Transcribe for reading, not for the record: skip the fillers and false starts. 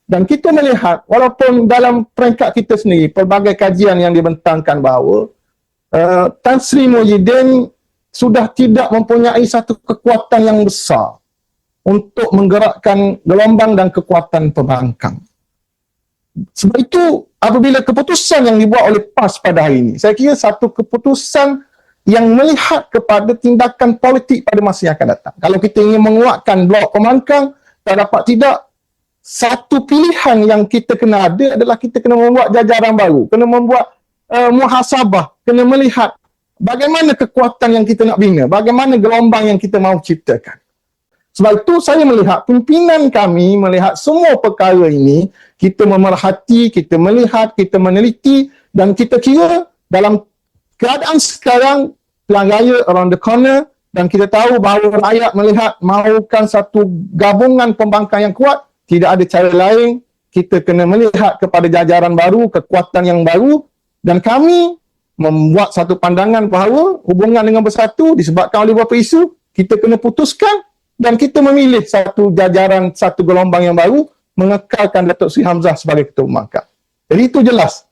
Dan kita melihat, walaupun dalam peringkat kita sendiri, pelbagai kajian yang dibentangkan bahawa Tan Sri Muhyiddin sudah tidak mempunyai satu kekuatan yang besar untuk menggerakkan gelombang dan kekuatan pembangkang. Sebab itu, apabila keputusan yang dibuat oleh PAS pada hari ini, saya kira satu keputusan yang melihat kepada tindakan politik pada masa yang akan datang. Kalau kita ingin menguatkan blok pembangkang, tak dapat tidak, satu pilihan yang kita kena ada adalah kita kena membuat jajaran baru, kena membuat muhasabah, kena melihat bagaimana kekuatan yang kita nak bina, bagaimana gelombang yang kita mahu ciptakan. Sebab itu saya melihat pimpinan kami melihat semua perkara ini, kita memerhati, kita melihat, kita meneliti, dan kita kira dalam keadaan sekarang pilihan raya around the corner, dan kita tahu bahawa rakyat melihat mahukan satu gabungan pembangkang yang kuat, tidak ada cara lain, kita kena melihat kepada jajaran baru, kekuatan yang baru, dan kami membuat satu pandangan bahawa hubungan dengan Bersatu disebabkan oleh beberapa isu, kita kena putuskan dan kita memilih satu jajaran, satu gelombang yang baru, mengekalkan Datuk Seri Hamzah sebagai Ketua Pembangkang. Jadi itu jelas.